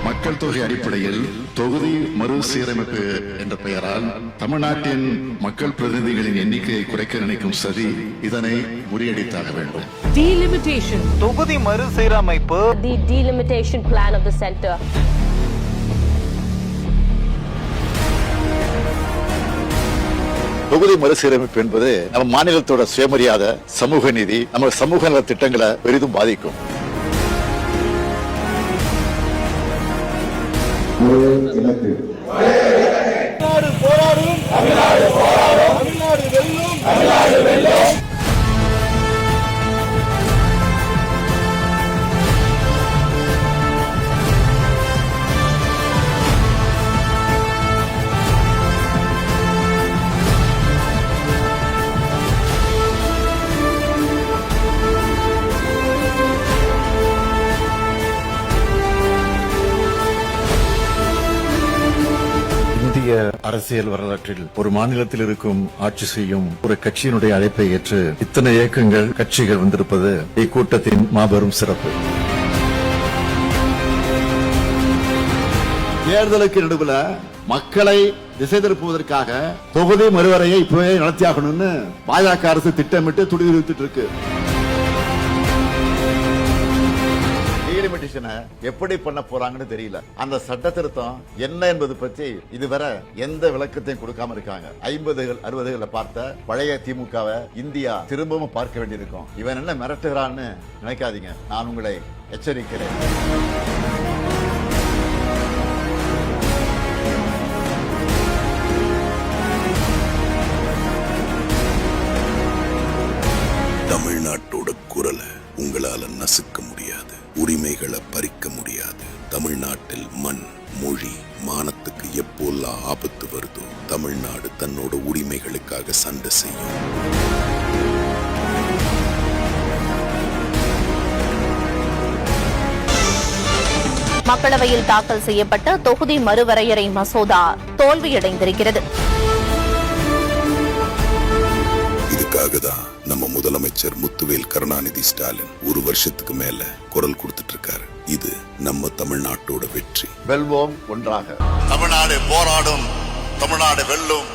மக்கள் தொகை அடிப்படையில் தொகுதி மறுசீரமைப்பு என்ற பெயரால் தமிழ்நாட்டின் மக்கள் பிரதிநிதிகளின் எண்ணிக்கையை குறைக்க நினைக்கும் சதி இதனை முறியடித்தாக வேண்டும். தொகுதி மறுசீரமைப்பு. The delimitation plan of the center. தொகுதி மறுசீரமைப்பு என்பது நம்ம மாநிலத்தோட சுயமரியாதை, சமூக நீதி, நம்ம சமூக நல திட்டங்களை பெரிதும் பாதிக்கும். இந்திய அரசியல் வரலாற்றில் ஒரு மாநிலத்தில் இருக்கும் ஆட்சி செய்யும் ஒரு கட்சியினுடைய அழைப்பை ஏற்று இத்தனை இயக்கங்கள், கட்சிகள் வந்திருப்பது இக்கூட்டத்தின் மாபெரும் சிறப்பு. தேர்தலுக்கு நடுவில் மக்களை திசை திருப்புவதற்காக தொகுதி மறுவரையை இப்பவே நடத்தியாகணும்னு பாஜக அரசு திட்டமிட்டு துடிதுடித்துட்டு இருக்கு. எப்படி பண்ண போறாங்கன்னு தெரியல. அந்த சட்ட திருத்தம் என்ன என்பது பற்றி இதுவரை எந்த விளக்கத்தையும் கொடுக்காம இருக்காங்க. 50கள் 60களை பார்த்த பழைய திமுகவை இந்தியா திரும்பவும் பார்க்க வேண்டியிருக்கும். இவன் என்ன மிரட்டுகிறான்னு நினைக்காதீங்க, நான் உங்களை எச்சரிக்கிறேன். தமிழ்நாட்டோட குரலை உங்களால நசுக்க முடியாது, உரிமைகளை பறிக்க முடியாது. தமிழ்நாட்டில் மண், மொழி, மானத்துக்கு எப்போல்லாம் ஆபத்து வருதோ தமிழ்நாடு தன்னோட உரிமைகளுக்காக சண்டை செய்யும். மக்களவையில் தாக்கல் செய்யப்பட்ட தொகுதி மறுவரையறை மசோதா தோல்வியடைந்திருக்கிறது. இதுக்காக தான் நம்ம முதலமைச்சர் முத்துவேல் கருணாநிதி ஸ்டாலின் ஒரு வருஷத்துக்கு மேல குரல் கொடுத்துட்டு இருக்காரு. இது நம்ம தமிழ்நாட்டோட வெற்றி. வெல்வோம் ஒன்றாக. தமிழ்நாடு போராடும், தமிழ்நாடு வெல்லும்.